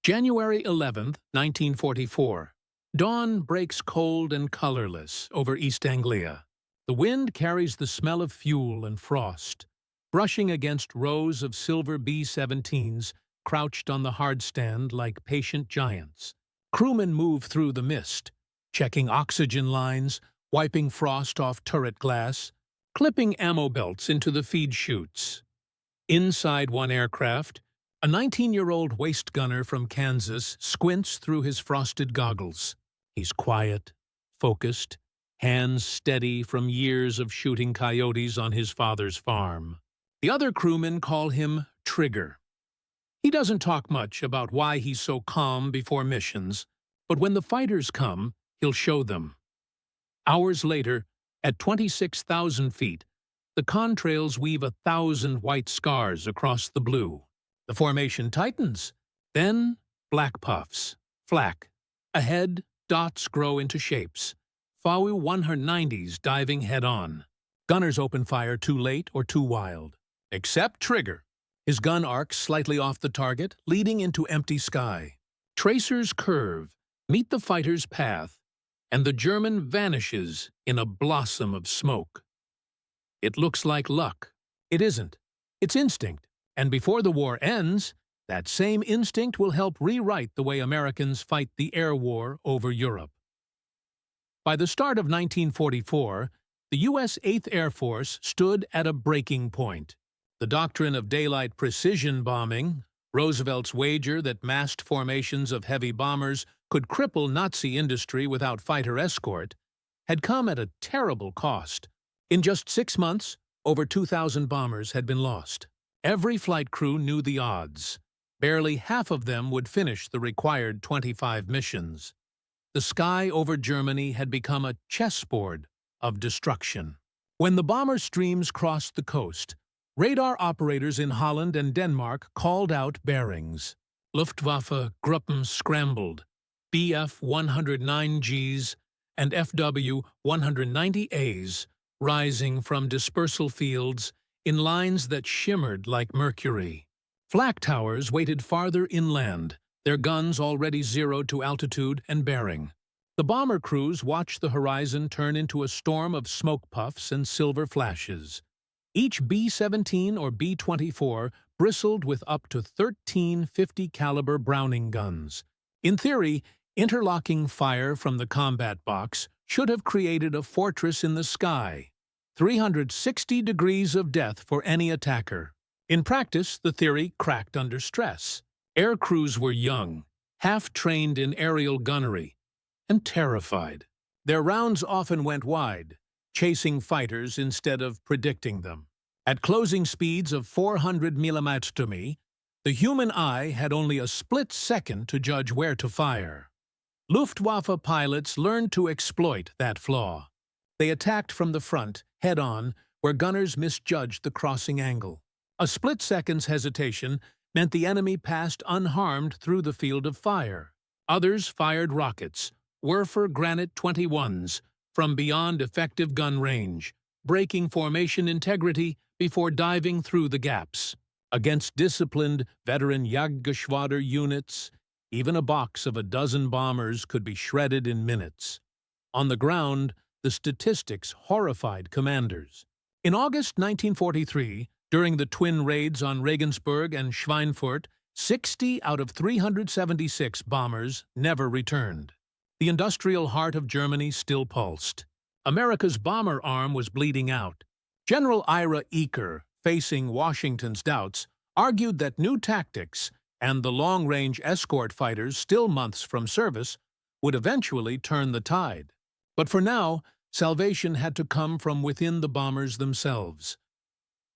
January 11th, 1944. Dawn breaks cold and colorless over East Anglia. The wind carries the smell of fuel and frost, brushing against rows of silver B-17s crouched on the hardstand like patient giants. Crewmen move through the mist, checking oxygen lines, wiping frost off turret glass, clipping ammo belts into the feed chutes. Inside one aircraft, a 19-year-old waist gunner from Kansas squints through his frosted goggles. He's quiet, focused, hands steady from years of shooting coyotes on his father's farm. The other crewmen call him Trigger. He doesn't talk much about why he's so calm before missions, but when the fighters come, he'll show them. Hours later, at 26,000 feet, the contrails weave 1,000 white scars across the blue. The formation tightens, then black puffs, flak. Ahead, dots grow into shapes. FAU 190s diving head-on. Gunners open fire too late or too wild. Except Trigger. His gun arcs slightly off the target, leading into empty sky. Tracers curve, meet the fighter's path, and the German vanishes in a blossom of smoke. It looks like luck. It isn't. It's instinct. And before the war ends, that same instinct will help rewrite the way Americans fight the air war over Europe. By the start of 1944, the U.S. 8th Air Force stood at a breaking point. The doctrine of daylight precision bombing, Roosevelt's wager that massed formations of heavy bombers could cripple Nazi industry without fighter escort, had come at a terrible cost. In just 6 months, over 2,000 bombers had been lost. Every flight crew knew the odds. Barely half of them would finish the required 25 missions. The sky over Germany had become a chessboard of destruction. When the bomber streams crossed the coast, radar operators in Holland and Denmark called out bearings. Luftwaffe Gruppen scrambled, Bf 109Gs and FW 190As rising from dispersal fields in lines that shimmered like mercury. Flak towers waited farther inland, their guns already zeroed to altitude and bearing. The bomber crews watched the horizon turn into a storm of smoke puffs and silver flashes. Each B-17 or B-24 bristled with up to 13 50-caliber Browning guns. In theory, interlocking fire from the combat box should have created a fortress in the sky. 360 degrees of death for any attacker. In practice, the theory cracked under stress. Air crews were young, half-trained in aerial gunnery, and terrified. Their rounds often went wide, chasing fighters instead of predicting them. At closing speeds of 400 mm, the human eye had only a split second to judge where to fire. Luftwaffe pilots learned to exploit that flaw. They attacked from the front, head-on, where gunners misjudged the crossing angle. A split second's hesitation meant the enemy passed unharmed through the field of fire. Others fired rockets, Werfer Granite 21s, from beyond effective gun range, breaking formation integrity before diving through the gaps. Against disciplined veteran Jagdgeschwader units, even a box of a dozen bombers could be shredded in minutes. On the ground, the statistics horrified commanders. In August 1943, during the twin raids on Regensburg and Schweinfurt, 60 out of 376 bombers never returned. The industrial heart of Germany still pulsed. America's bomber arm was bleeding out. General Ira Eaker, facing Washington's doubts, argued that new tactics and the long-range escort fighters still months from service would eventually turn the tide. But for now, salvation had to come from within the bombers themselves.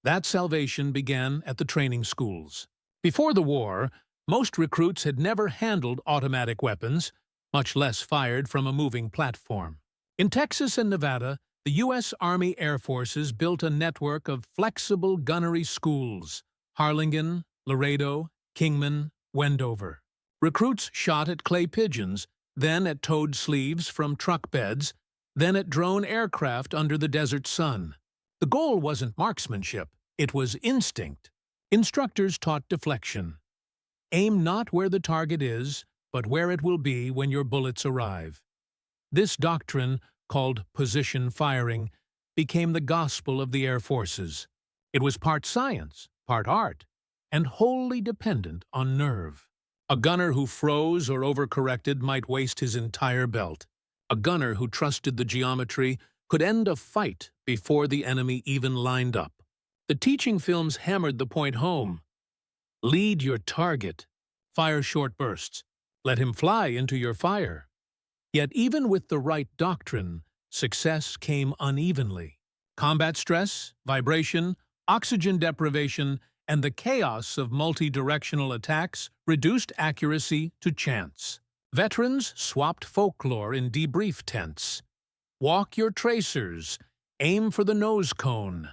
That salvation began at the training schools. Before the war, most recruits had never handled automatic weapons, much less fired from a moving platform. In Texas and Nevada, the U.S. Army Air Forces built a network of flexible gunnery schools: Harlingen, Laredo, Kingman, Wendover. Recruits shot at clay pigeons, then at towed sleeves from truck beds, then at drone aircraft under the desert sun. The goal wasn't marksmanship, it was instinct. Instructors taught deflection. Aim not where the target is, but where it will be when your bullets arrive. This doctrine, called position firing, became the gospel of the Air Forces. It was part science, part art, and wholly dependent on nerve. A gunner who froze or overcorrected might waste his entire belt. A gunner who trusted the geometry could end a fight before the enemy even lined up. The teaching films hammered the point home. Lead your target. Fire short bursts. Let him fly into your fire. Yet even with the right doctrine, success came unevenly. Combat stress, vibration, oxygen deprivation, and the chaos of multi-directional attacks reduced accuracy to chance. Veterans swapped folklore in debrief tents. Walk your tracers, aim for the nose cone.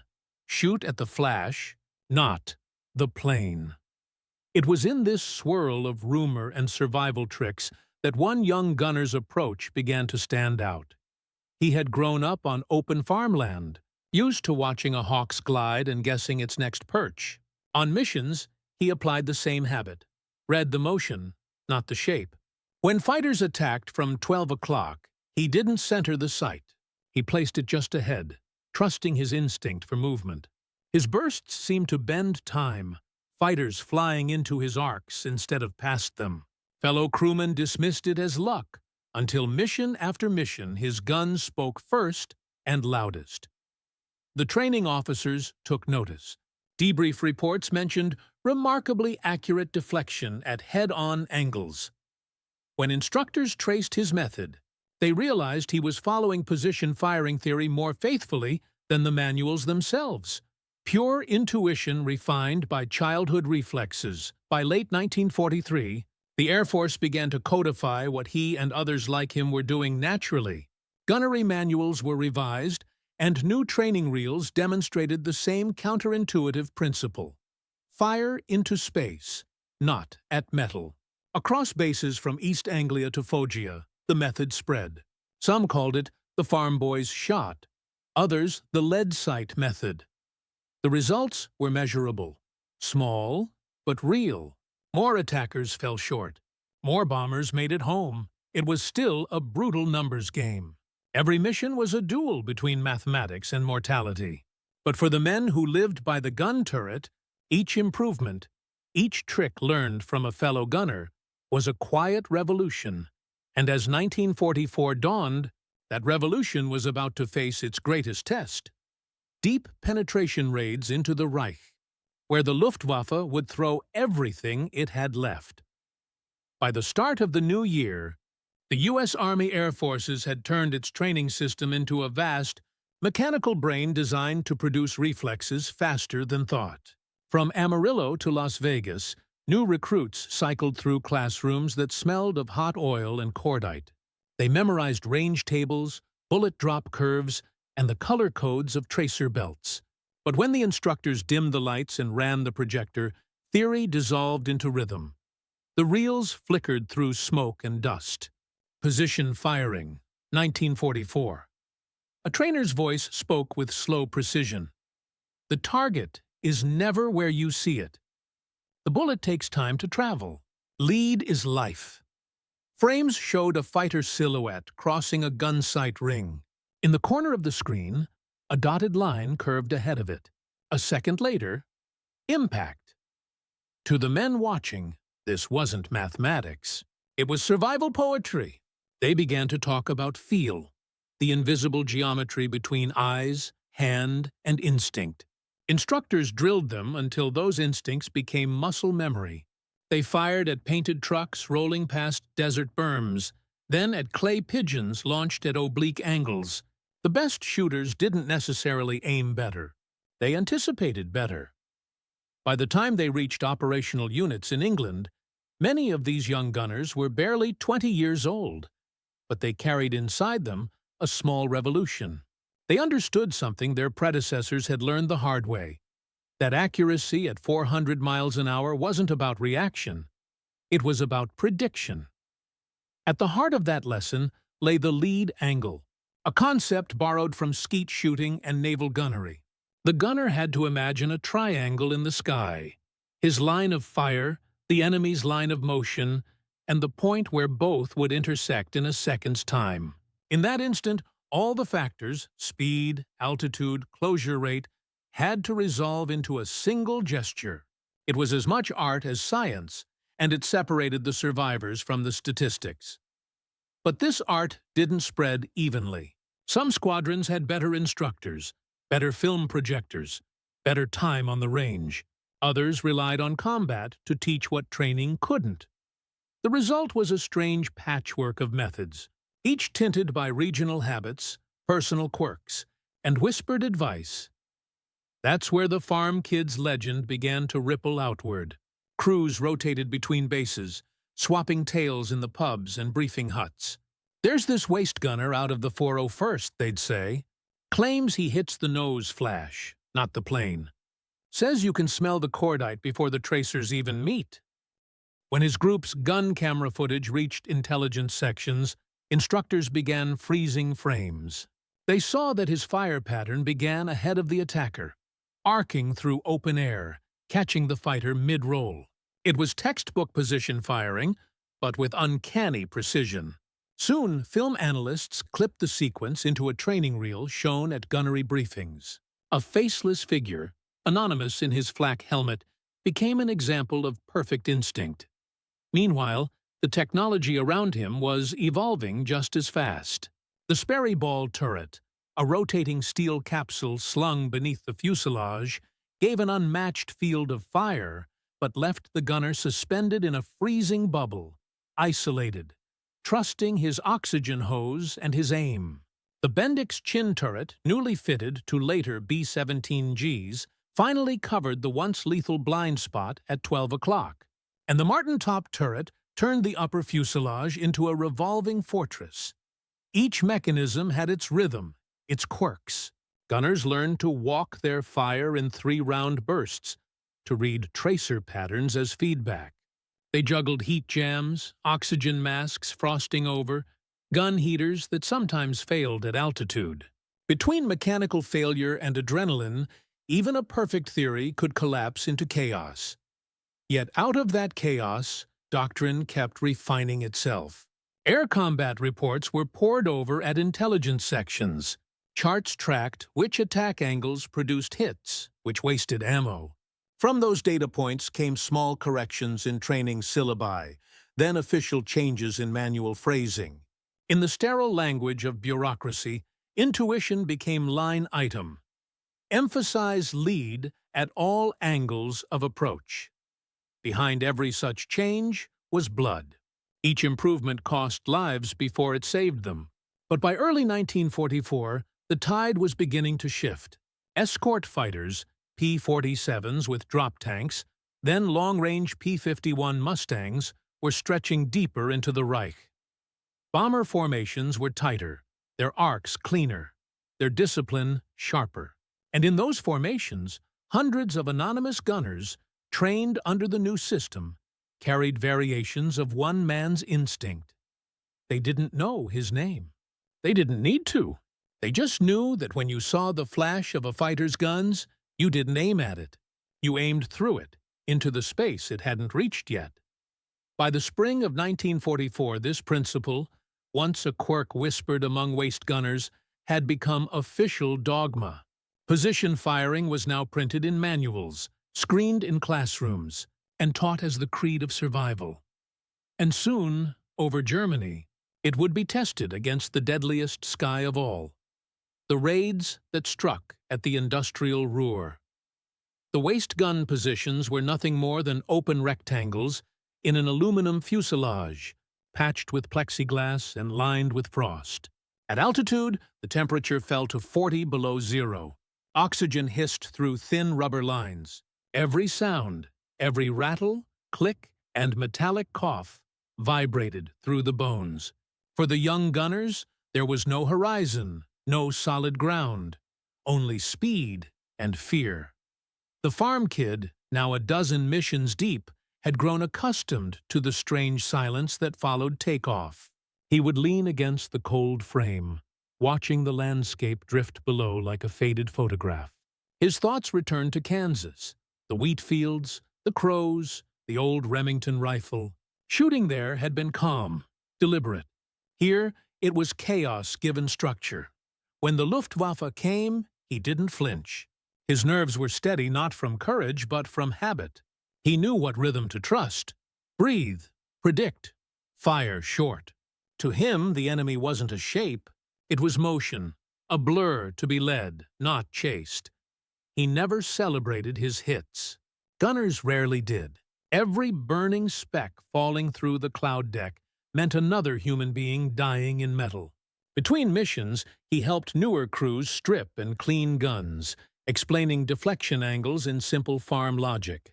Shoot at the flash, not the plane. It was in this swirl of rumor and survival tricks that one young gunner's approach began to stand out. He had grown up on open farmland, used to watching a hawk's glide and guessing its next perch. On missions, he applied the same habit, read the motion, not the shape. When fighters attacked from 12 o'clock, he didn't center the sight. He placed it just ahead, trusting his instinct for movement. His bursts seemed to bend time, fighters flying into his arcs instead of past them. Fellow crewmen dismissed it as luck, until mission after mission his gun spoke first and loudest. The training officers took notice. Debrief reports mentioned remarkably accurate deflection at head-on angles. When instructors traced his method, they realized he was following position firing theory more faithfully than the manuals themselves. Pure intuition refined by childhood reflexes. By late 1943, the Air Force began to codify what he and others like him were doing naturally. Gunnery manuals were revised, and new training reels demonstrated the same counterintuitive principle. Fire into space, not at metal. Across bases from East Anglia to Foggia, the method spread. Some called it the farm boy's shot, others the lead sight method. The results were measurable. Small, but real. More attackers fell short. More bombers made it home. It was still a brutal numbers game. Every mission was a duel between mathematics and mortality. But for the men who lived by the gun turret, each improvement, each trick learned from a fellow gunner, was a quiet revolution. And as 1944 dawned, that revolution was about to face its greatest test. Deep penetration raids into the Reich, where the Luftwaffe would throw everything it had left. By the start of the new year, the U.S. Army Air Forces had turned its training system into a vast, mechanical brain designed to produce reflexes faster than thought. From Amarillo to Las Vegas, new recruits cycled through classrooms that smelled of hot oil and cordite. They memorized range tables, bullet drop curves, and the color codes of tracer belts. But when the instructors dimmed the lights and ran the projector, theory dissolved into rhythm. The reels flickered through smoke and dust. Position firing, 1944. A trainer's voice spoke with slow precision. The target is never where you see it. The bullet takes time to travel. Lead is life. Frames showed a fighter silhouette crossing a gun sight ring. In the corner of the screen, a dotted line curved ahead of it. A second later, impact. To the men watching, this wasn't mathematics. It was survival poetry. They began to talk about feel, the invisible geometry between eyes, hand, and instinct. Instructors drilled them until those instincts became muscle memory. They fired at painted trucks rolling past desert berms, then at clay pigeons launched at oblique angles. The best shooters didn't necessarily aim better. They anticipated better. By the time they reached operational units in England, many of these young gunners were barely 20 years old, but they carried inside them a small revolution. They understood something their predecessors had learned the hard way, that accuracy at 400 miles an hour wasn't about reaction. It was about prediction. At the heart of that lesson lay the lead angle, a concept borrowed from skeet shooting and naval gunnery. The gunner had to imagine a triangle in the sky. His line of fire, the enemy's line of motion, and the point where both would intersect in a second's time. In that instant, all the factors, speed, altitude, closure rate, had to resolve into a single gesture. It was as much art as science, and it separated the survivors from the statistics. But this art didn't spread evenly. Some squadrons had better instructors, better film projectors, better time on the range. Others relied on combat to teach what training couldn't. The result was a strange patchwork of methods, each tinted by regional habits, personal quirks, and whispered advice. That's where the farm kid's legend began to ripple outward. Crews rotated between bases, swapping tales in the pubs and briefing huts. "There's this waist gunner out of the 401st, they'd say. Claims he hits the nose flash, not the plane. Says you can smell the cordite before the tracers even meet." When his group's gun camera footage reached intelligence sections, instructors began freezing frames. They saw that his fire pattern began ahead of the attacker, arcing through open air, catching the fighter mid-roll. It was textbook position firing, but with uncanny precision. Soon, film analysts clipped the sequence into a training reel shown at gunnery briefings. A faceless figure, anonymous in his flak helmet, became an example of perfect instinct. Meanwhile, the technology around him was evolving just as fast. The Sperry Ball turret, a rotating steel capsule slung beneath the fuselage, gave an unmatched field of fire, but left the gunner suspended in a freezing bubble, isolated, trusting his oxygen hose and his aim. The Bendix chin turret, newly fitted to later B-17Gs, finally covered the once lethal blind spot at 12 o'clock, and the Martin top turret turned the upper fuselage into a revolving fortress. Each mechanism had its rhythm, its quirks. Gunners learned to walk their fire in 3-round bursts, to read tracer patterns as feedback. They juggled heat jams, oxygen masks frosting over, gun heaters that sometimes failed at altitude. Between mechanical failure and adrenaline, even a perfect theory could collapse into chaos. Yet out of that chaos, doctrine kept refining itself. Air combat reports were pored over at intelligence sections. Charts tracked which attack angles produced hits, which wasted ammo. From those data points came small corrections in training syllabi, then official changes in manual phrasing. In the sterile language of bureaucracy, intuition became line item. Emphasize lead at all angles of approach. Behind every such change was blood. Each improvement cost lives before it saved them. But by early 1944, the tide was beginning to shift. Escort fighters, P-47s with drop tanks, then long-range P-51 Mustangs, were stretching deeper into the Reich. Bomber formations were tighter, their arcs cleaner, their discipline sharper. And in those formations, hundreds of anonymous gunners, trained under the new system, carried variations of one man's instinct. They didn't know his name. They didn't need to. They just knew that when you saw the flash of a fighter's guns, you didn't aim at it. You aimed through it, into the space it hadn't reached yet. By the spring of 1944, this principle, once a quirk whispered among waist gunners, had become official dogma. Position firing was now printed in manuals, screened in classrooms, and taught as the creed of survival. And soon, over Germany, it would be tested against the deadliest sky of all, the raids that struck at the industrial Ruhr. The waist gun positions were nothing more than open rectangles in an aluminum fuselage, patched with plexiglass and lined with frost. At altitude, the temperature fell to 40 below zero. Oxygen hissed through thin rubber lines. Every sound, every rattle, click, and metallic cough vibrated through the bones. For the young gunners, there was no horizon, no solid ground, only speed and fear. The farm kid, now a dozen missions deep, had grown accustomed to the strange silence that followed takeoff. He would lean against the cold frame, watching the landscape drift below like a faded photograph. His thoughts returned to Kansas, the wheat fields, the crows, the old Remington rifle. Shooting there had been calm, deliberate. Here, it was chaos given structure. When the Luftwaffe came, he didn't flinch. His nerves were steady not from courage but from habit. He knew what rhythm to trust. Breathe, predict, fire short. To him, the enemy wasn't a shape. It was motion, a blur to be led, not chased. He never celebrated his hits. Gunners rarely did. Every burning speck falling through the cloud deck meant another human being dying in metal. Between missions, he helped newer crews strip and clean guns, explaining deflection angles in simple farm logic.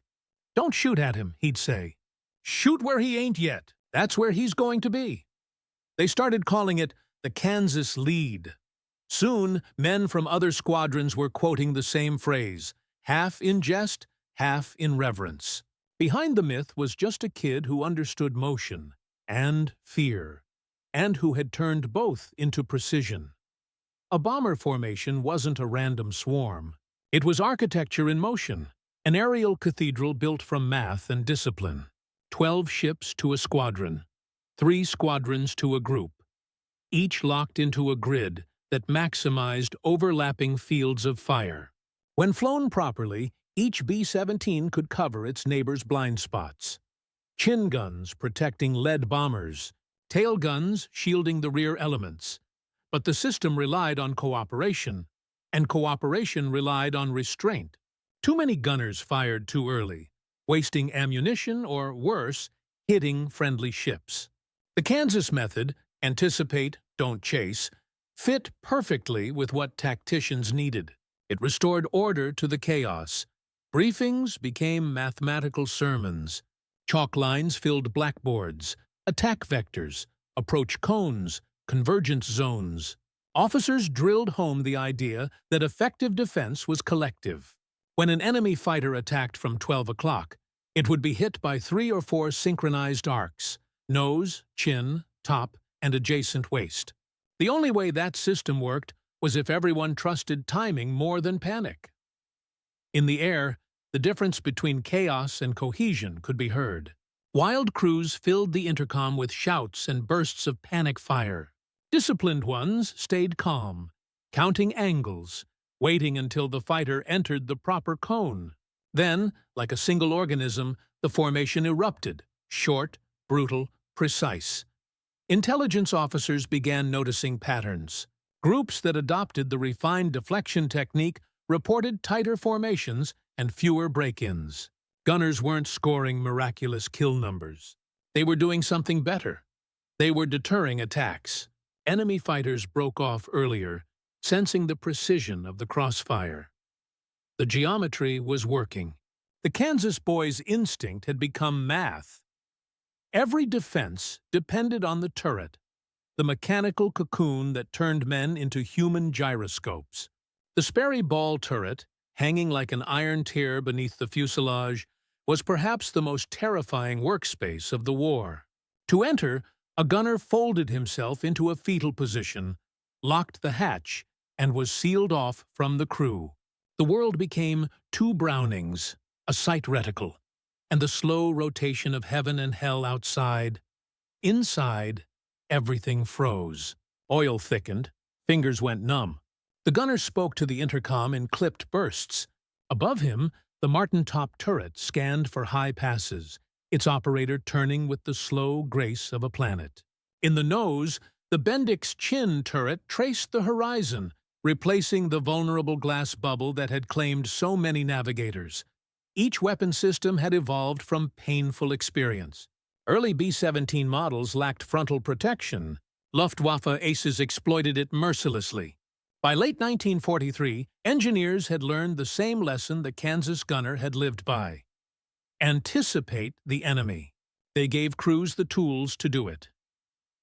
"Don't shoot at him," he'd say. "Shoot where he ain't yet. That's where he's going to be." They started calling it the Kansas Lead. Soon, men from other squadrons were quoting the same phrase, half in jest, half in reverence. Behind the myth was just a kid who understood motion and fear, and who had turned both into precision. A bomber formation wasn't a random swarm. It was architecture in motion, an aerial cathedral built from math and discipline. 12 ships to a squadron, 3 squadrons to a group, each locked into a grid that maximized overlapping fields of fire. When flown properly, each B-17 could cover its neighbor's blind spots. Chin guns protecting lead bombers, tail guns shielding the rear elements. But the system relied on cooperation, and cooperation relied on restraint. Too many gunners fired too early, wasting ammunition or, worse, hitting friendly ships. The Kansas method, anticipate, don't chase, fit perfectly with what tacticians needed. It restored order to the chaos. Briefings became mathematical sermons. Chalk lines filled blackboards, attack vectors, approach cones, convergence zones. Officers drilled home the idea that effective defense was collective. When an enemy fighter attacked from 12 o'clock, it would be hit by 3 or 4 synchronized arcs: nose, chin, top, and adjacent waist. The only way that system worked was if everyone trusted timing more than panic. In the air, the difference between chaos and cohesion could be heard. Wild crews filled the intercom with shouts and bursts of panic fire. Disciplined ones stayed calm, counting angles, waiting until the fighter entered the proper cone. Then, like a single organism, the formation erupted, short, brutal, precise. Intelligence officers began noticing patterns. Groups that adopted the refined deflection technique reported tighter formations and fewer break-ins. Gunners weren't scoring miraculous kill numbers. They were doing something better. They were deterring attacks. Enemy fighters broke off earlier, sensing the precision of the crossfire. The geometry was working. The Kansas boys' instinct had become math. Every defense depended on the turret, the mechanical cocoon that turned men into human gyroscopes. The Sperry Ball turret, hanging like an iron tier beneath the fuselage, was perhaps the most terrifying workspace of the war. To enter, a gunner folded himself into a fetal position, locked the hatch, and was sealed off from the crew. The world became 2 Brownings, a sight reticle, and the slow rotation of heaven and hell outside. Inside, everything froze. Oil thickened, fingers went numb. The gunner spoke to the intercom in clipped bursts. Above him, the Martin-top turret scanned for high passes, its operator turning with the slow grace of a planet. In the nose, the Bendix chin turret traced the horizon, replacing the vulnerable glass bubble that had claimed so many navigators. Each weapon system had evolved from painful experience. Early B-17 models lacked frontal protection. Luftwaffe aces exploited it mercilessly. By late 1943, engineers had learned the same lesson the Kansas gunner had lived by. Anticipate the enemy. They gave crews the tools to do it.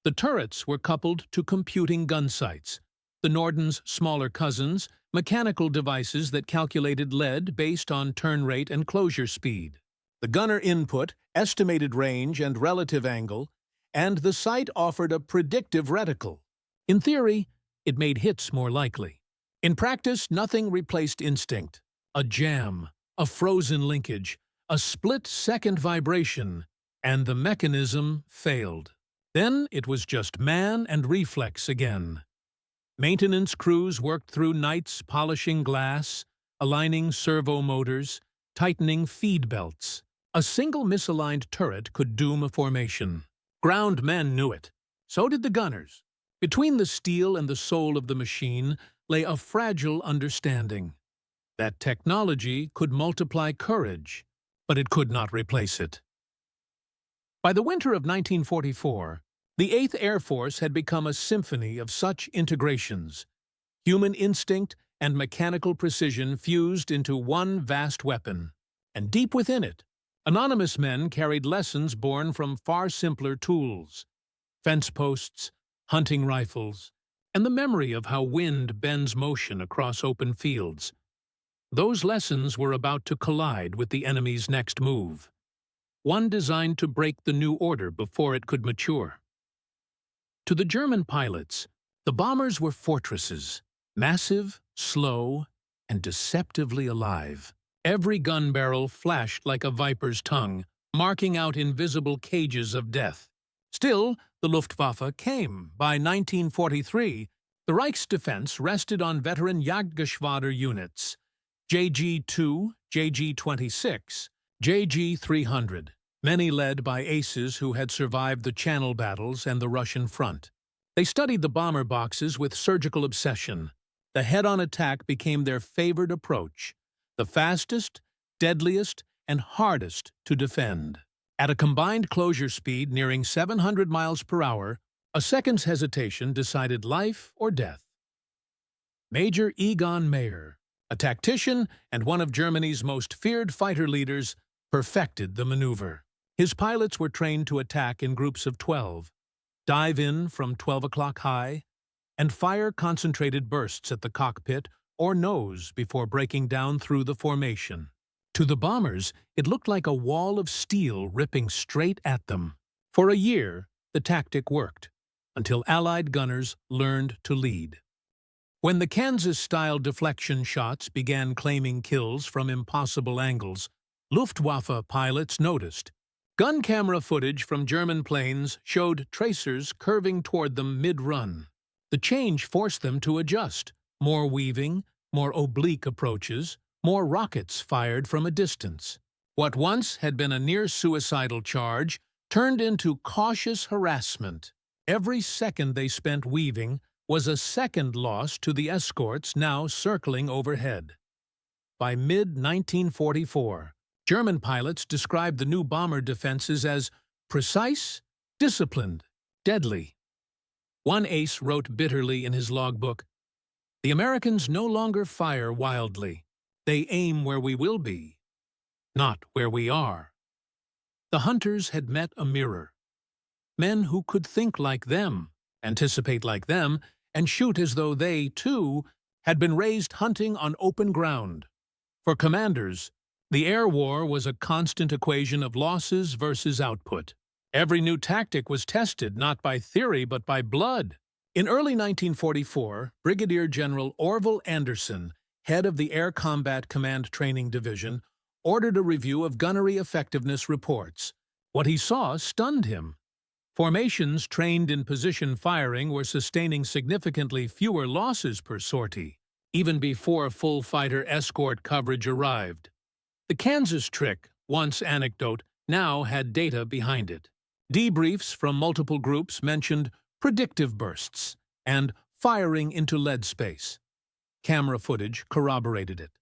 The turrets were coupled to computing gun sights. The Norden's smaller cousins, mechanical devices that calculated lead based on turn rate and closure speed. The gunner input, estimated range and relative angle, and the sight offered a predictive reticle. In theory, it made hits more likely. In practice, nothing replaced instinct. A jam, a frozen linkage, A split-second vibration, and the mechanism failed. Then it was just man and reflex again. Maintenance crews worked through nights polishing glass, aligning servo motors, tightening feed belts. A single misaligned turret could doom a formation. Ground men knew it. So did the gunners. Between the steel and the soul of the machine lay a fragile understanding. That technology could multiply courage, but it could not replace it. By the winter of 1944, the 8th Air Force had become a symphony of such integrations. Human instinct and mechanical precision fused into one vast weapon. And deep within it, anonymous men carried lessons born from far simpler tools: fence posts, hunting rifles, and the memory of how wind bends motion across open fields. Those lessons were about to collide with the enemy's next move, one designed to break the new order before it could mature. To the German pilots, the bombers were fortresses, massive, slow, and deceptively alive. Every gun barrel flashed like a viper's tongue, marking out invisible cages of death. Still, the Luftwaffe came. By 1943, the Reich's defense rested on veteran Jagdgeschwader units, JG-2, JG-26, JG-300, many led by aces who had survived the Channel battles and the Russian front. They studied the bomber boxes with surgical obsession. The head-on attack became their favored approach, the fastest, deadliest, and hardest to defend. At a combined closure speed nearing 700 miles per hour, a second's hesitation decided life or death. Major Egon Mayer, a tactician and one of Germany's most feared fighter leaders, perfected the maneuver. His pilots were trained to attack in groups of 12, dive in from 12 o'clock high, and fire concentrated bursts at the cockpit or nose before breaking down through the formation. To the bombers, it looked like a wall of steel ripping straight at them. For a year, the tactic worked, until Allied gunners learned to lead. When the Kansas-style deflection shots began claiming kills from impossible angles, Luftwaffe pilots noticed. Gun camera footage from German planes showed tracers curving toward them mid-run. The change forced them to adjust. More weaving, more oblique approaches, more rockets fired from a distance. What once had been a near-suicidal charge turned into cautious harassment. Every second they spent weaving was a second loss to the escorts now circling overhead. By mid-1944, German pilots described the new bomber defenses as precise, disciplined, deadly. One ace wrote bitterly in his logbook, "The Americans no longer fire wildly. They aim where we will be, not where we are." The hunters had met a mirror. Men who could think like them, anticipate like them, and shoot as though they, too, had been raised hunting on open ground. For commanders, the air war was a constant equation of losses versus output. Every new tactic was tested not by theory but by blood. In early 1944, Brigadier General Orville Anderson, head of the Air Combat Command Training Division, ordered a review of gunnery effectiveness reports. What he saw stunned him. Formations trained in position firing were sustaining significantly fewer losses per sortie, even before full fighter escort coverage arrived. The Kansas trick, once anecdote, now had data behind it. Debriefs from multiple groups mentioned predictive bursts and firing into lead space. Camera footage corroborated it.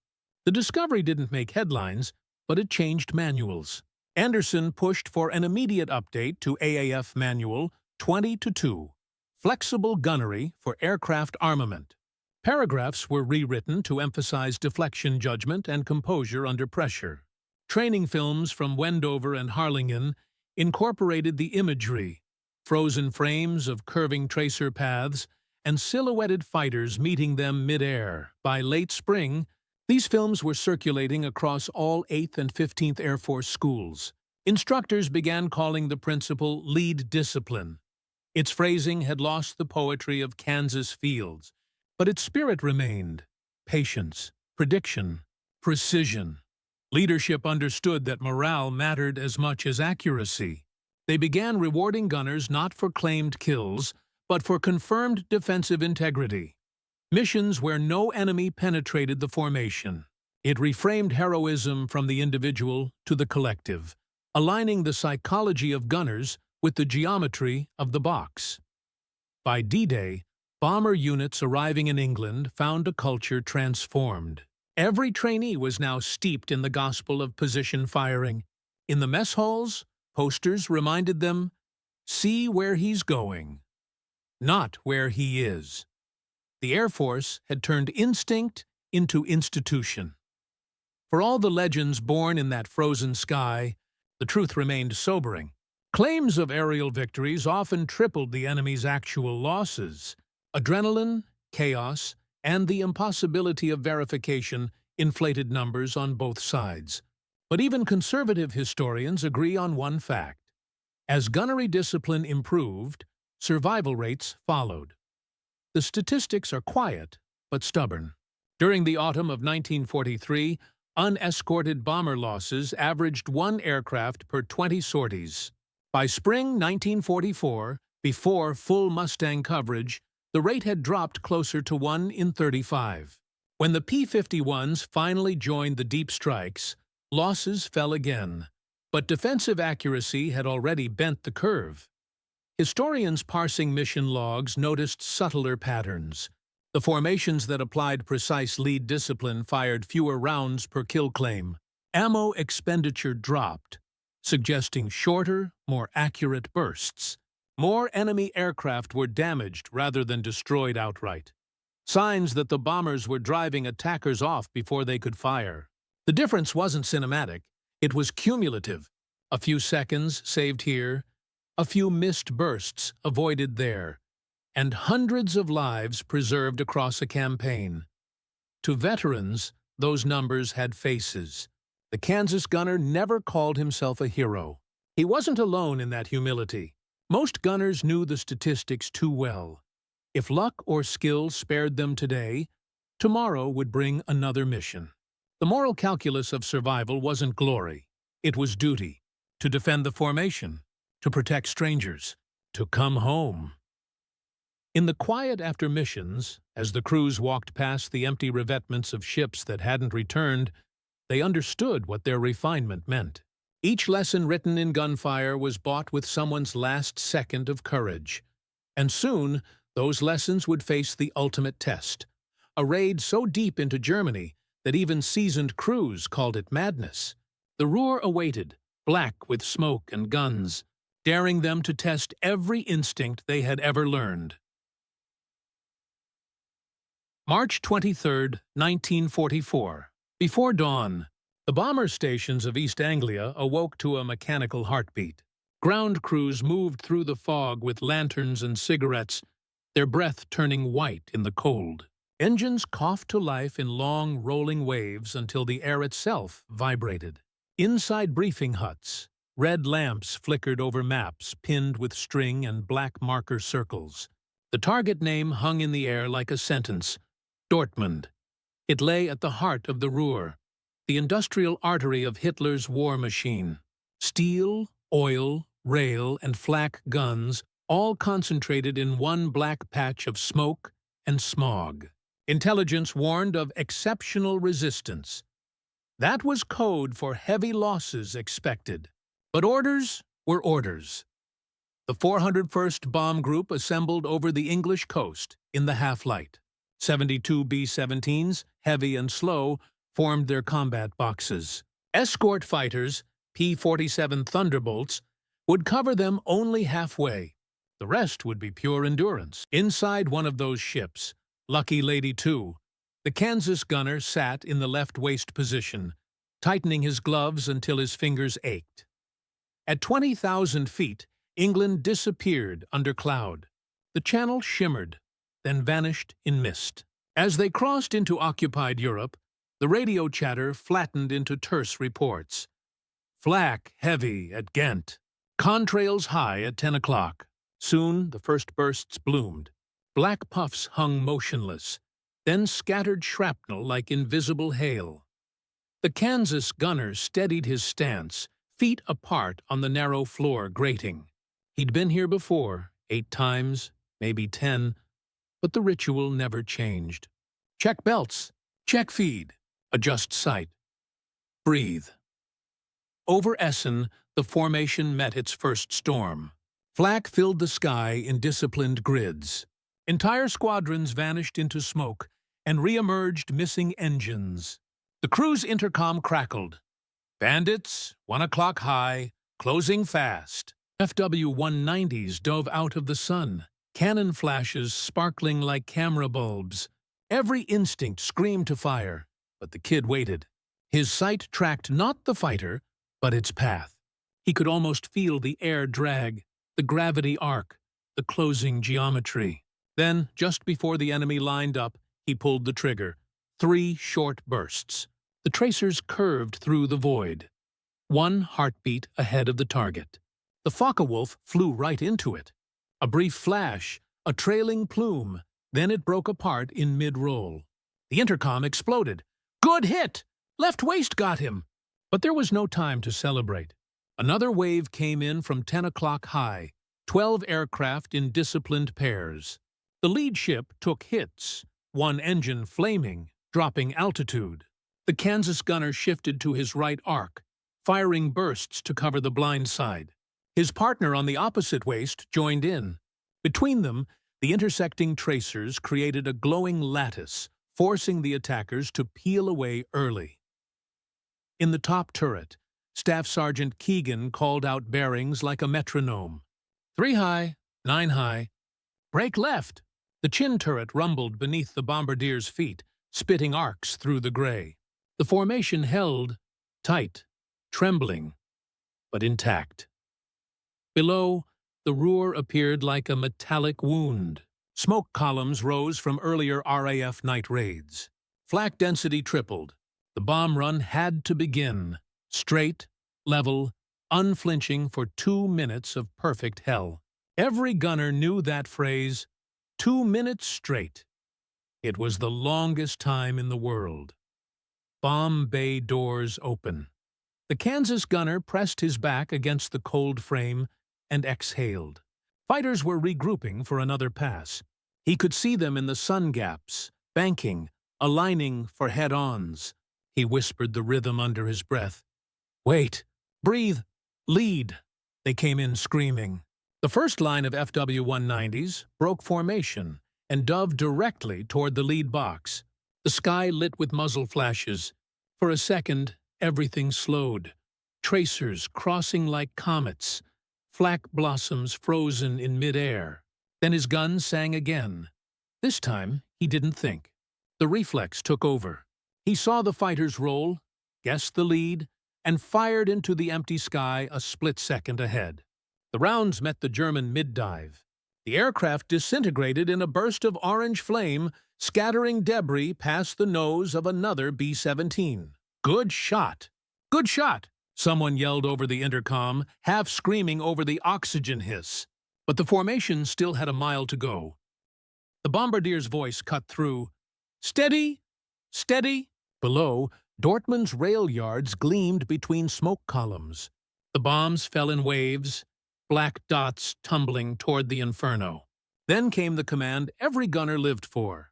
The discovery didn't make headlines, but it changed manuals. Anderson pushed for an immediate update to AAF Manual 20-2, Flexible Gunnery for Aircraft Armament. Paragraphs were rewritten to emphasize deflection judgment and composure under pressure. Training films from Wendover and Harlingen incorporated the imagery, frozen frames of curving tracer paths, and silhouetted fighters meeting them mid-air. By late spring, these films were circulating across all 8th and 15th Air Force schools. Instructors began calling the principle lead discipline. Its phrasing had lost the poetry of Kansas fields, but its spirit remained: patience, prediction, precision. Leadership understood that morale mattered as much as accuracy. They began rewarding gunners not for claimed kills, but for confirmed defensive integrity. Missions where no enemy penetrated the formation. It reframed heroism from the individual to the collective, aligning the psychology of gunners with the geometry of the box. By D-Day, bomber units arriving in England found a culture transformed. Every trainee was now steeped in the gospel of position firing. In the mess halls, posters reminded them, "See where he's going, not where he is." The Air Force had turned instinct into institution. For all the legends born in that frozen sky, the truth remained sobering. Claims of aerial victories often tripled the enemy's actual losses. Adrenaline, chaos, and the impossibility of verification inflated numbers on both sides. But even conservative historians agree on one fact. As gunnery discipline improved, survival rates followed. The statistics are quiet, but stubborn. During the autumn of 1943, unescorted bomber losses averaged 1 aircraft per 20 sorties. By spring 1944, before full Mustang coverage, the rate had dropped closer to 1 in 35. When the P-51s finally joined the deep strikes, losses fell again, but defensive accuracy had already bent the curve. Historians parsing mission logs noticed subtler patterns. The formations that applied precise lead discipline fired fewer rounds per kill claim. Ammo expenditure dropped, suggesting shorter, more accurate bursts. More enemy aircraft were damaged rather than destroyed outright. Signs that the bombers were driving attackers off before they could fire. The difference wasn't cinematic, it was cumulative. A few seconds saved here, a few missed bursts avoided there, and hundreds of lives preserved across a campaign. To veterans, those numbers had faces. The Kansas gunner never called himself a hero. He wasn't alone in that humility. Most gunners knew the statistics too well. If luck or skill spared them today, tomorrow would bring another mission. The moral calculus of survival wasn't glory. It was duty. To defend the formation, to protect strangers, to come home. In the quiet after missions, as the crews walked past the empty revetments of ships that hadn't returned, they understood what their refinement meant. Each lesson written in gunfire was bought with someone's last second of courage. And soon, those lessons would face the ultimate test. A raid so deep into Germany that even seasoned crews called it madness. The Ruhr awaited, black with smoke and guns, daring them to test every instinct they had ever learned. March 23, 1944. Before dawn, the bomber stations of East Anglia awoke to a mechanical heartbeat. Ground crews moved through the fog with lanterns and cigarettes, their breath turning white in the cold. Engines coughed to life in long, rolling waves until the air itself vibrated. Inside briefing huts, red lamps flickered over maps pinned with string and black marker circles. The target name hung in the air like a sentence: Dortmund. It lay at the heart of the Ruhr, the industrial artery of Hitler's war machine. Steel, oil, rail, and flak guns all concentrated in one black patch of smoke and smog. Intelligence warned of exceptional resistance. That was code for heavy losses expected. But orders were orders. The 401st Bomb Group assembled over the English coast in the half-light. 72 B-17s, heavy and slow, formed their combat boxes. Escort fighters, P-47 Thunderbolts, would cover them only halfway. The rest would be pure endurance. Inside one of those ships, Lucky Lady 2, the Kansas gunner sat in the left waist position, tightening his gloves until his fingers ached. At 20,000 feet, England disappeared under cloud. The channel shimmered, then vanished in mist. As they crossed into occupied Europe, the radio chatter flattened into terse reports. Flak heavy at Ghent. Contrails high at 10 o'clock. Soon the first bursts bloomed. Black puffs hung motionless, then scattered shrapnel like invisible hail. The Kansas gunner steadied his stance, feet apart on the narrow floor grating. He'd been here before, 8 times, maybe 10, but the ritual never changed. Check belts, check feed, adjust sight, breathe. Over Essen, the formation met its first storm. Flak filled the sky in disciplined grids. Entire squadrons vanished into smoke and re-emerged missing engines. The crew's intercom crackled. Bandits, 1 o'clock high, closing fast. FW-190s dove out of the sun, cannon flashes sparkling like camera bulbs. Every instinct screamed to fire, but the kid waited. His sight tracked not the fighter, but its path. He could almost feel the air drag, the gravity arc, the closing geometry. Then, just before the enemy lined up, he pulled the trigger. 3 short bursts. The tracers curved through the void. 1 heartbeat ahead of the target. The Focke-Wulf flew right into it. A brief flash, a trailing plume, then it broke apart in mid-roll. The intercom exploded. "Good hit! Left waist got him!" But there was no time to celebrate. Another wave came in from 10 o'clock high, 12 aircraft in disciplined pairs. The lead ship took hits, 1 engine flaming, dropping altitude. The Kansas gunner shifted to his right arc, firing bursts to cover the blind side. His partner on the opposite waist joined in. Between them, the intersecting tracers created a glowing lattice, forcing the attackers to peel away early. In the top turret, Staff Sergeant Keegan called out bearings like a metronome. 3 high, 9 high. Break left! The chin turret rumbled beneath the bombardier's feet, spitting arcs through the gray. The formation held, tight, trembling, but intact. Below, the Ruhr appeared like a metallic wound. Smoke columns rose from earlier RAF night raids. Flak density tripled. The bomb run had to begin. Straight, level, unflinching for 2 minutes of perfect hell. Every gunner knew that phrase, 2 minutes straight. It was the longest time in the world. Bomb bay doors open. The Kansas gunner pressed his back against the cold frame and exhaled. Fighters were regrouping for another pass. He could see them in the sun gaps, banking, aligning for head-ons. He whispered the rhythm under his breath. "Wait, breathe, lead." They came in screaming. The first line of FW-190s broke formation and dove directly toward the lead box. The sky lit with muzzle flashes. For a second, everything slowed. Tracers crossing like comets. Flak blossoms frozen in mid-air. Then his gun sang again. This time, he didn't think. The reflex took over. He saw the fighters roll, guessed the lead, and fired into the empty sky a split second ahead. The rounds met the German mid-dive. The aircraft disintegrated in a burst of orange flame, scattering debris past the nose of another B-17. "Good shot! Good shot!" Someone yelled over the intercom, half screaming over the oxygen hiss. But the formation still had a mile to go. The bombardier's voice cut through. "Steady! Steady!" Below, Dortmund's rail yards gleamed between smoke columns. The bombs fell in waves, black dots tumbling toward the inferno. Then came the command every gunner lived for.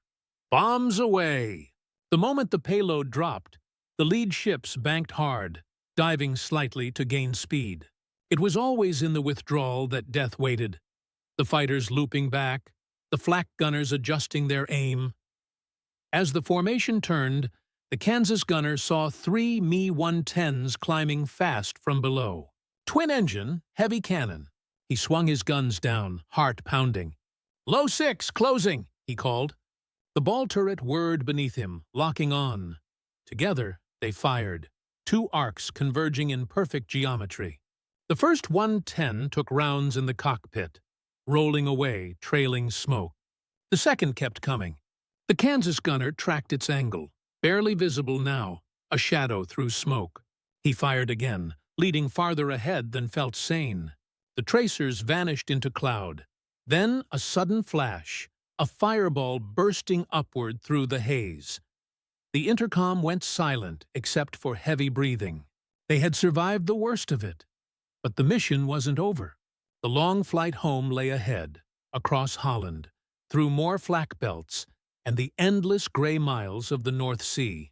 Bombs away! The moment the payload dropped, the lead ships banked hard, diving slightly to gain speed. It was always in the withdrawal that death waited. The fighters looping back, the flak gunners adjusting their aim. As the formation turned, the Kansas gunner saw 3 Me-110s climbing fast from below. Twin-engine, heavy cannon. He swung his guns down, heart pounding. "Low 6, closing," he called. The ball turret whirred beneath him, locking on. Together, they fired, 2 arcs converging in perfect geometry. The first 110 took rounds in the cockpit, rolling away, trailing smoke. The second kept coming. The Kansas gunner tracked its angle, barely visible now, a shadow through smoke. He fired again, leading farther ahead than felt sane. The tracers vanished into cloud. Then a sudden flash, a fireball bursting upward through the haze. The intercom went silent except for heavy breathing. They had survived the worst of it. But the mission wasn't over. The long flight home lay ahead, across Holland, through more flak belts, and the endless gray miles of the North Sea.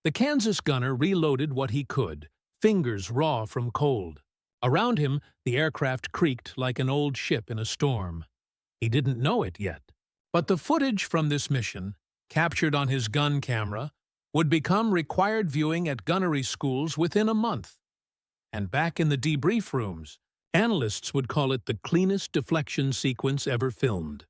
The Kansas gunner reloaded what he could, fingers raw from cold. Around him, the aircraft creaked like an old ship in a storm. He didn't know it yet. But the footage from this mission, captured on his gun camera, would become required viewing at gunnery schools within a month. And back in the debrief rooms, analysts would call it the cleanest deflection sequence ever filmed.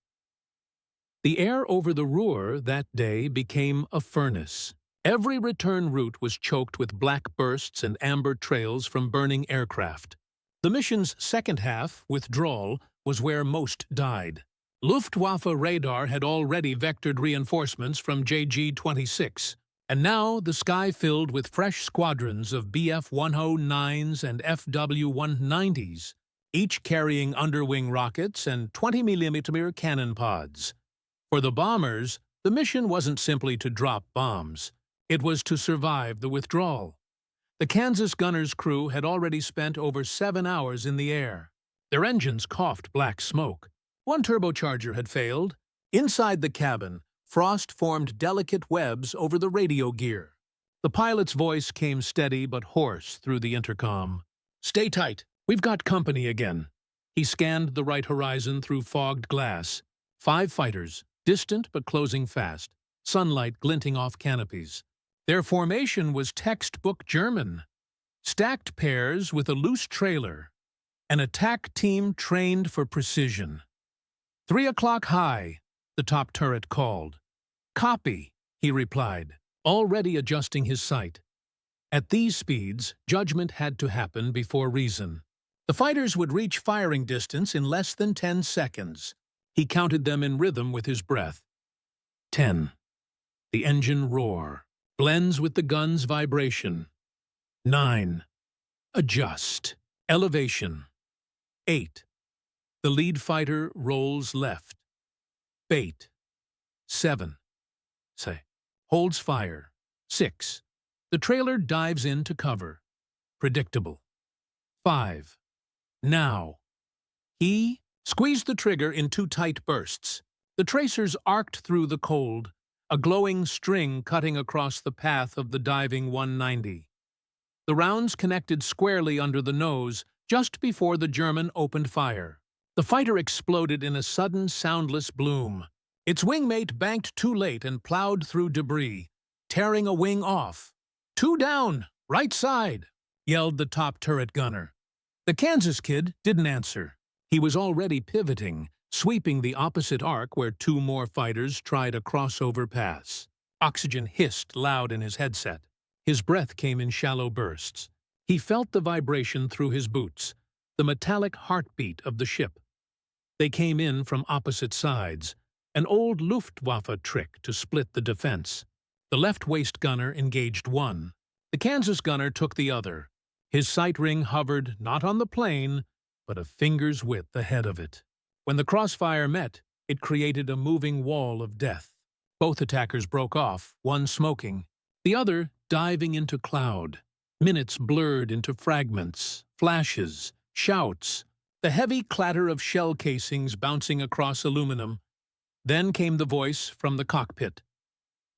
The air over the Ruhr that day became a furnace. Every return route was choked with black bursts and amber trails from burning aircraft. The mission's second half, withdrawal, was where most died. Luftwaffe radar had already vectored reinforcements from JG-26, and now the sky filled with fresh squadrons of Bf-109s and FW-190s, each carrying underwing rockets and 20mm cannon pods. For the bombers, the mission wasn't simply to drop bombs. It was to survive the withdrawal. The Kansas gunners' crew had already spent over 7 hours in the air. Their engines coughed black smoke. One turbocharger had failed. Inside the cabin, frost formed delicate webs over the radio gear. The pilot's voice came steady but hoarse through the intercom. "Stay tight. We've got company again." He scanned the right horizon through fogged glass. 5 fighters, distant but closing fast, sunlight glinting off canopies. Their formation was textbook German. Stacked pairs with a loose trailer. An attack team trained for precision. 3 o'clock high, the top turret called. "Copy," he replied, already adjusting his sight. At these speeds, judgment had to happen before reason. The fighters would reach firing distance in less than 10 seconds. He counted them in rhythm with his breath. 10. The engine roar blends with the gun's vibration. 9. Adjust. Elevation. 8. The lead fighter rolls left. Bait. 7. Holds fire. 6. The trailer dives in to cover. Predictable. 5. Now. He squeezed the trigger in 2 tight bursts. The tracers arced through the cold, a glowing string cutting across the path of the diving 190. The rounds connected squarely under the nose just before the German opened fire. The fighter exploded in a sudden, soundless bloom. Its wingmate banked too late and plowed through debris, tearing a wing off. "2 down, right side," yelled the top turret gunner. The Kansas kid didn't answer. He was already pivoting, sweeping the opposite arc where 2 more fighters tried a crossover pass. Oxygen hissed loud in his headset. His breath came in shallow bursts. He felt the vibration through his boots, the metallic heartbeat of the ship. They came in from opposite sides, an old Luftwaffe trick to split the defense. The left waist gunner engaged one. The Kansas gunner took the other. His sight ring hovered not on the plane, but a finger's width ahead of it. When the crossfire met, it created a moving wall of death. Both attackers broke off, one smoking, the other diving into cloud. Minutes blurred into fragments, flashes, shouts, the heavy clatter of shell casings bouncing across aluminum. Then came the voice from the cockpit.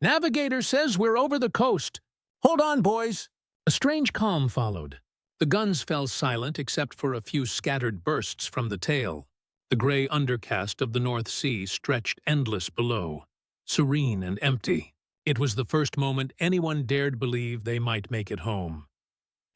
"Navigator says we're over the coast. Hold on, boys." A strange calm followed. The guns fell silent except for a few scattered bursts from the tail. The gray undercast of the North Sea stretched endless below, serene and empty. It was the first moment anyone dared believe they might make it home.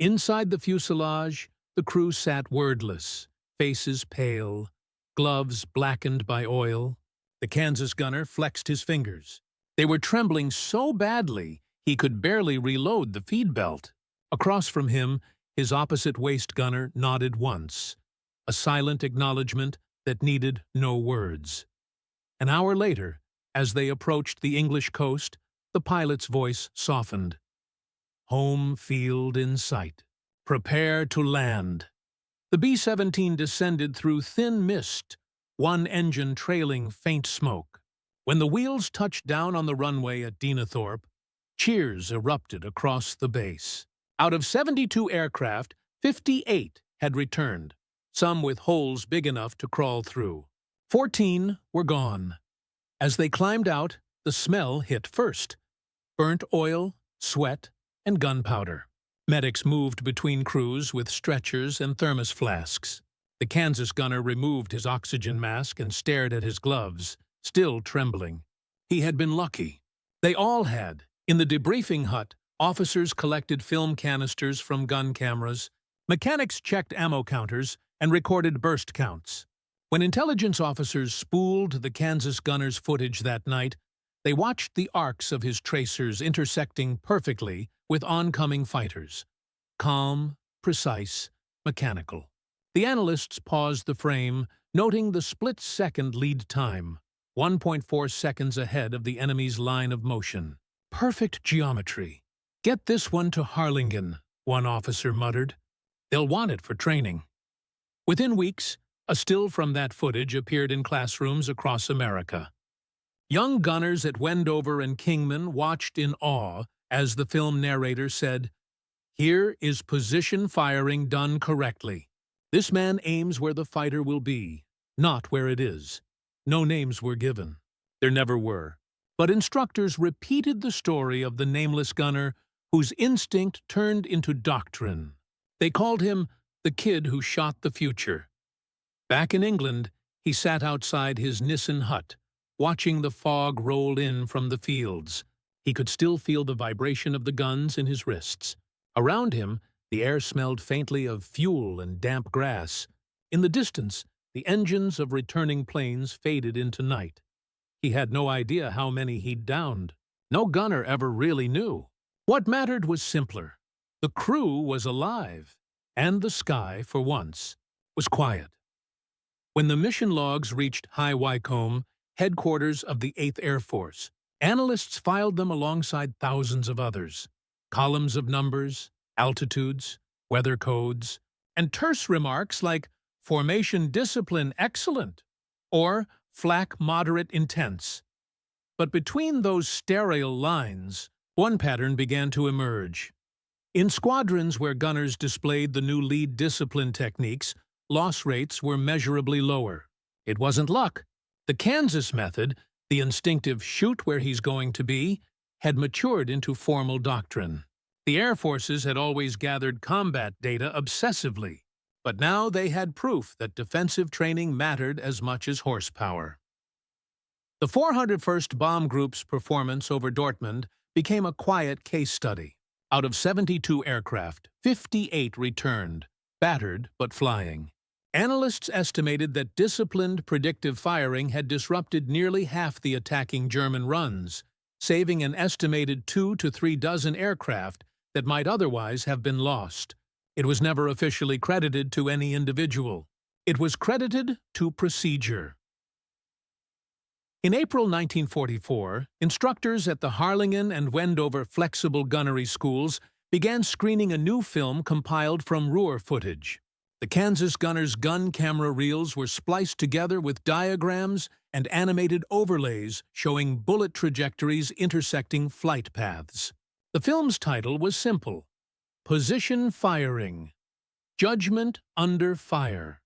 Inside the fuselage, the crew sat wordless, faces pale, gloves blackened by oil. The Kansas gunner flexed his fingers. They were trembling so badly he could barely reload the feed belt. Across from him, his opposite waist gunner nodded once, a silent acknowledgement that needed no words. An hour later, as they approached the English coast, the pilot's voice softened. "Home field in sight. Prepare to land." The B-17 descended through thin mist, one engine trailing faint smoke. When the wheels touched down on the runway at Dinathorpe, Cheers erupted across the base. Out of 72 aircraft, 58 had returned, some with holes big enough to crawl through. 14 were gone. As they climbed out, the smell hit first: burnt oil, sweat, and gunpowder. Medics moved between crews with stretchers and thermos flasks. The Kansas gunner removed his oxygen mask and stared at his gloves, still trembling. He had been lucky. They all had. In the debriefing hut, officers collected film canisters from gun cameras, mechanics checked ammo counters, and recorded burst counts. When intelligence officers spooled the Kansas gunner's footage that night, they watched the arcs of his tracers intersecting perfectly with oncoming fighters. Calm, precise, mechanical. The analysts paused the frame, noting the split-second lead time, 1.4 seconds ahead of the enemy's line of motion. Perfect geometry. "Get this one to Harlingen," one officer muttered. "They'll want it for training." Within weeks, a still from that footage appeared in classrooms across America. Young gunners at Wendover and Kingman watched in awe as the film narrator said, "Here is position firing done correctly. This man aims where the fighter will be, not where it is." No names were given. There never were. But instructors repeated the story of the nameless gunner whose instinct turned into doctrine. They called him the kid who shot the future. Back in England, he sat outside his Nissen hut, watching the fog roll in from the fields. He could still feel the vibration of the guns in his wrists. Around him, the air smelled faintly of fuel and damp grass. In the distance, the engines of returning planes faded into night. He had no idea how many he'd downed. No gunner ever really knew. What mattered was simpler. The crew was alive, and the sky, for once, was quiet. When the mission logs reached High Wycombe, headquarters of the 8th Air Force, analysts filed them alongside thousands of others. Columns of numbers, altitudes, weather codes, and terse remarks like "formation discipline excellent" or "flak moderate intense." But between those sterile lines, one pattern began to emerge. In squadrons where gunners displayed the new lead discipline techniques, loss rates were measurably lower. It wasn't luck. The Kansas method, the instinctive shoot where he's going to be, had matured into formal doctrine. The Air Forces had always gathered combat data obsessively, but now they had proof that defensive training mattered as much as horsepower. The 401st Bomb Group's performance over Dortmund became a quiet case study. Out of 72 aircraft, 58 returned, battered but flying. Analysts estimated that disciplined predictive firing had disrupted nearly half the attacking German runs, saving an estimated 2 to 3 dozen aircraft that might otherwise have been lost. It was never officially credited to any individual. It was credited to procedure. In April 1944, instructors at the Harlingen and Wendover flexible gunnery schools began screening a new film compiled from Ruhr footage. The Kansas gunners' gun camera reels were spliced together with diagrams and animated overlays showing bullet trajectories intersecting flight paths. The film's title was simple: Position Firing. Judgment Under Fire.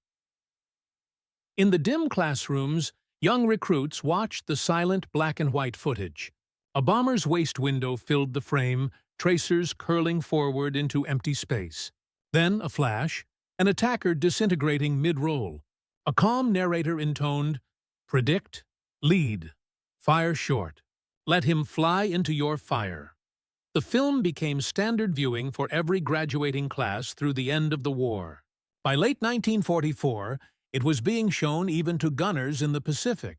In the dim classrooms, young recruits watched the silent black-and-white footage. A bomber's waist window filled the frame, tracers curling forward into empty space. Then a flash, an attacker disintegrating mid-roll. A calm narrator intoned, "Predict, lead, fire short. Let him fly into your fire." The film became standard viewing for every graduating class through the end of the war. By late 1944, it was being shown even to gunners in the Pacific,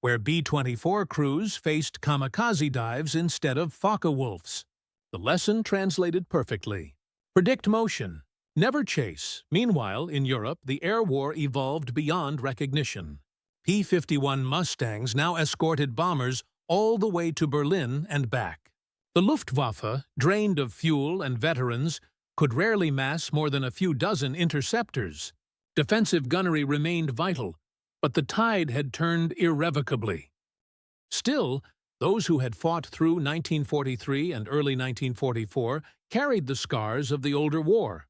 where B-24 crews faced kamikaze dives instead of Focke-Wulfs. The lesson translated perfectly. Predict motion. Never chase. Meanwhile, in Europe, the air war evolved beyond recognition. P-51 Mustangs now escorted bombers all the way to Berlin and back. The Luftwaffe, drained of fuel and veterans, could rarely mass more than a few dozen interceptors. Defensive gunnery remained vital, but the tide had turned irrevocably. Still, Those who had fought through 1943 and early 1944 carried the scars of the older war.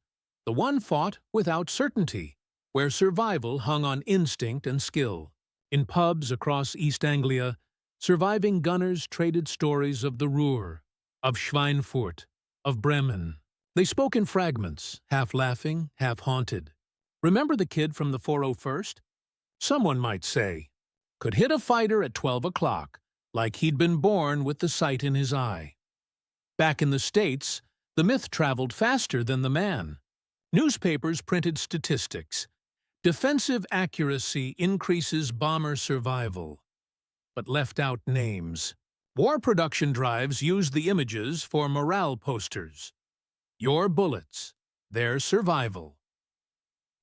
The one fought without certainty, where survival hung on instinct and skill. In pubs across East Anglia, surviving gunners traded stories of the Ruhr, of Schweinfurt, of Bremen. They spoke in fragments, half laughing, half haunted. Remember the kid from the 401st? Someone might say, could hit a fighter at 12 o'clock, like he'd been born with the sight in his eye. Back in the States, the myth traveled faster than the man. Newspapers printed statistics. Defensive accuracy increases bomber survival, but left out names. War production drives used the images for morale posters. Your bullets, their survival.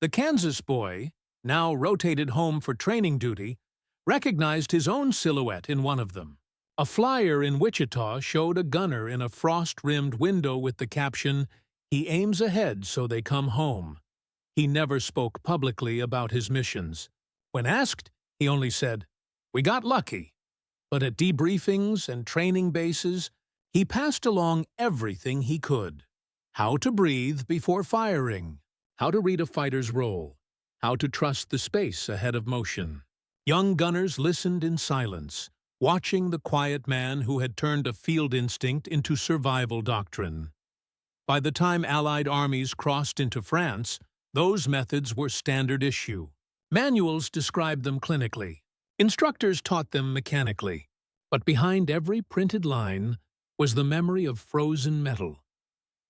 The Kansas boy, now rotated home for training duty, recognized his own silhouette in one of them. A flyer in Wichita showed a gunner in a frost-rimmed window with the caption, "He aims ahead so they come home." He never spoke publicly about his missions. When asked, he only said, "We got lucky." But at debriefings and training bases, he passed along everything he could. How to breathe before firing, how to read a fighter's role, how to trust the space ahead of motion. Young gunners listened in silence, watching the quiet man who had turned a field instinct into survival doctrine. By the time Allied armies crossed into France, those methods were standard issue. Manuals described them clinically. Instructors taught them mechanically. But behind every printed line was the memory of frozen metal,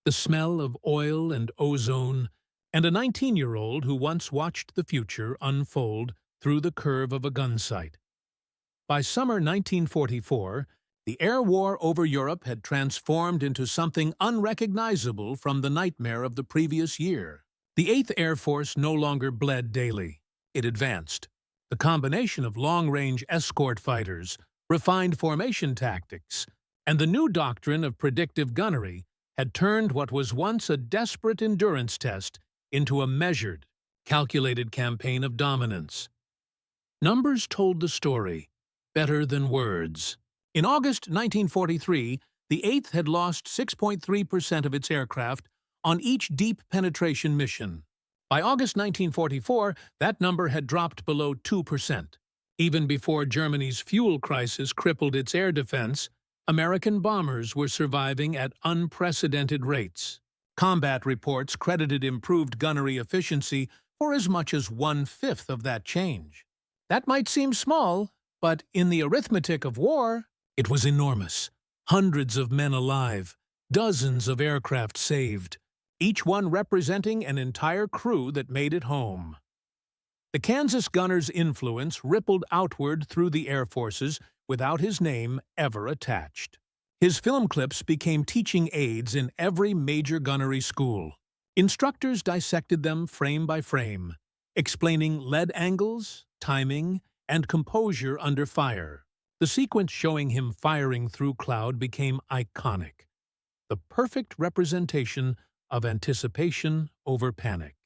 the smell of oil and ozone, and a 19-year-old who once watched the future unfold through the curve of a gun sight. By summer 1944, the air war over Europe had transformed into something unrecognizable from the nightmare of the previous year. The 8th Air Force no longer bled daily. It advanced. The combination of long-range escort fighters, refined formation tactics, and the new doctrine of predictive gunnery had turned what was once a desperate endurance test into a measured, calculated campaign of dominance. Numbers told the story, better than words. In August 1943, the 8th had lost 6.3% of its aircraft on each deep penetration mission. By August 1944, that number had dropped below 2%. Even before Germany's fuel crisis crippled its air defense, American bombers were surviving at unprecedented rates. Combat reports credited improved gunnery efficiency for as much as 1/5 of that change. That might seem small, but in the arithmetic of war, it was enormous. Hundreds of men alive, dozens of aircraft saved, each one representing an entire crew that made it home. The Kansas gunner's influence rippled outward through the air forces without his name ever attached. His film clips became teaching aids in every major gunnery school. Instructors dissected them frame by frame, explaining lead angles, timing, and composure under fire. The sequence showing him firing through cloud became iconic, the perfect representation of anticipation over panic.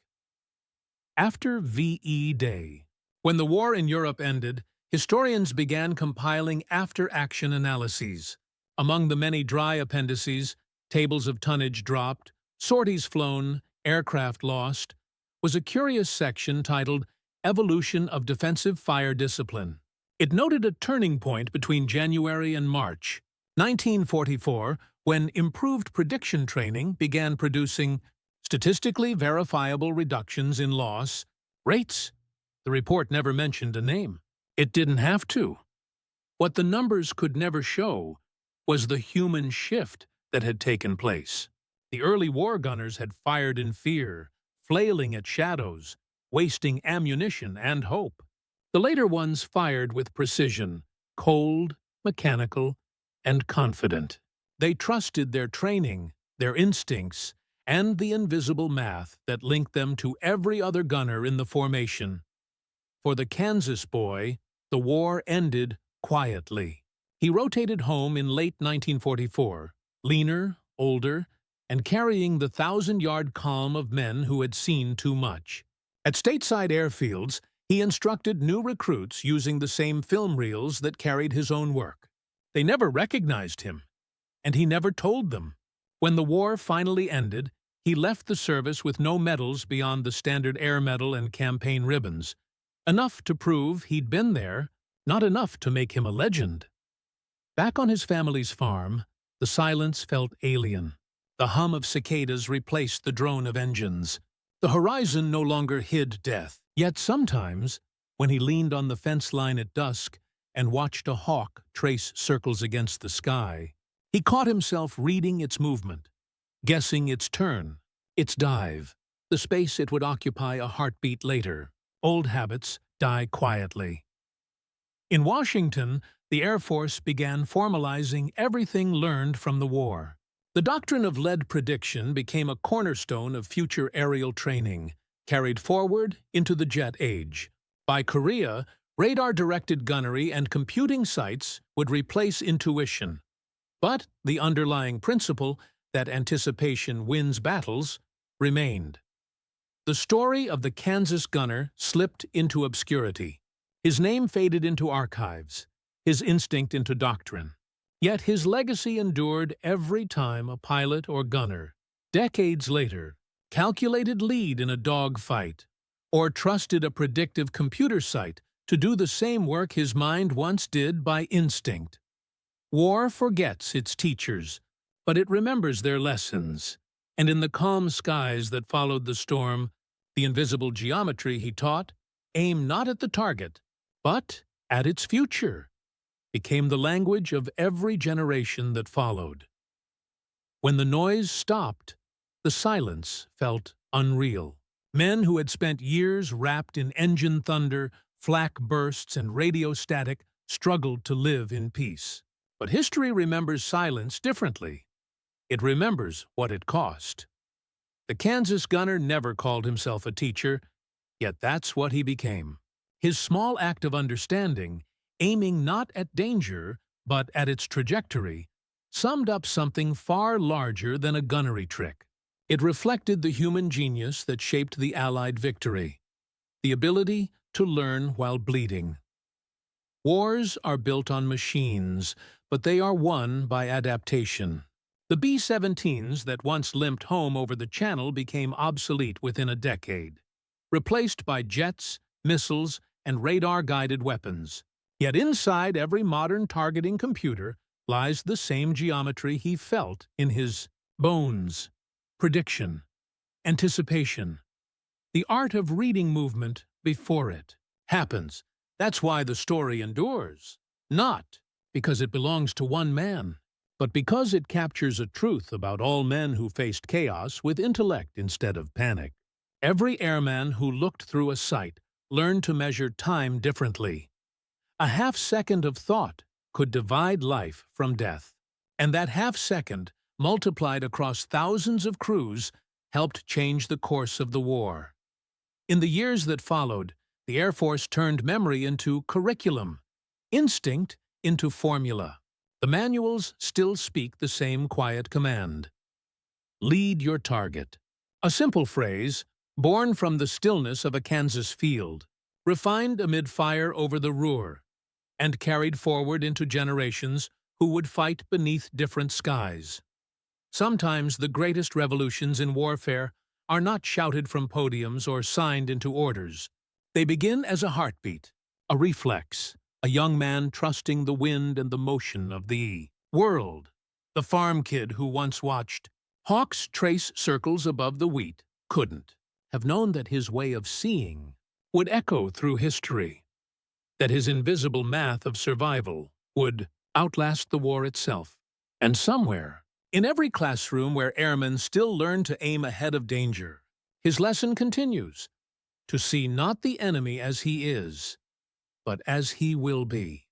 After VE Day, when the war in Europe ended, historians began compiling after-action analyses. Among the many dry appendices, tables of tonnage dropped, sorties flown, aircraft lost, was a curious section titled Evolution of Defensive Fire Discipline. It noted a turning point between January and March 1944, when improved prediction training began producing statistically verifiable reductions in loss rates. The report never mentioned a name. It didn't have to. What the numbers could never show was the human shift that had taken place. The early war gunners had fired in fear, flailing at shadows, wasting ammunition and hope. The later ones fired with precision, cold, mechanical, and confident. They trusted their training, their instincts, and the invisible math that linked them to every other gunner in the formation. For the Kansas boy, the war ended quietly. He rotated home in late 1944, leaner, older, and carrying the 1,000-yard calm of men who had seen too much. At stateside airfields, he instructed new recruits using the same film reels that carried his own work. They never recognized him, and he never told them. When the war finally ended, he left the service with no medals beyond the Standard Air Medal and campaign ribbons. Enough to prove he'd been there, not enough to make him a legend. Back on his family's farm, the silence felt alien. The hum of cicadas replaced the drone of engines. The horizon no longer hid death. Yet sometimes, when he leaned on the fence line at dusk and watched a hawk trace circles against the sky, he caught himself reading its movement, guessing its turn, its dive, the space it would occupy a heartbeat later. Old habits die quietly. In Washington, the Air Force began formalizing everything learned from the war. The doctrine of lead prediction became a cornerstone of future aerial training, carried forward into the jet age. By Korea, radar-directed gunnery and computing sights would replace intuition. But the underlying principle that anticipation wins battles remained. The story of the Kansas gunner slipped into obscurity. His name faded into archives, his instinct into doctrine. Yet his legacy endured every time a pilot or gunner, decades later, calculated lead in a dogfight, or trusted a predictive computer sight to do the same work his mind once did by instinct. War forgets its teachers, but it remembers their lessons. And in the calm skies that followed the storm, the invisible geometry he taught, aim not at the target, but at its future, became the language of every generation that followed. When the noise stopped, the silence felt unreal. Men who had spent years wrapped in engine thunder, flak bursts, and radio static struggled to live in peace. But history remembers silence differently. It remembers what it cost. The Kansas gunner never called himself a teacher, yet that's what he became. His small act of understanding, aiming not at danger, but at its trajectory, summed up something far larger than a gunnery trick. It reflected the human genius that shaped the Allied victory, the ability to learn while bleeding. Wars are built on machines, but they are won by adaptation. The B-17s that once limped home over the Channel became obsolete within a decade, replaced by jets, missiles, and radar-guided weapons. Yet inside every modern targeting computer lies the same geometry he felt in his bones: prediction, anticipation, the art of reading movement before it happens. That's why the story endures, not because it belongs to one man, but because it captures a truth about all men who faced chaos with intellect instead of panic. Every airman who looked through a sight learned to measure time differently. A half-second of thought could divide life from death. And that half-second, multiplied across thousands of crews, helped change the course of the war. In the years that followed, the Air Force turned memory into curriculum, instinct into formula. The manuals still speak the same quiet command: lead your target. A simple phrase, born from the stillness of a Kansas field, refined amid fire over the Ruhr, and carried forward into generations who would fight beneath different skies. Sometimes the greatest revolutions in warfare are not shouted from podiums or signed into orders. They begin as a heartbeat, a reflex, a young man trusting the wind and the motion of the world. The farm kid who once watched hawks trace circles above the wheat couldn't have known that his way of seeing would echo through history, that his invisible math of survival would outlast the war itself. And somewhere, in every classroom where airmen still learn to aim ahead of danger, his lesson continues: to see not the enemy as he is, but as he will be.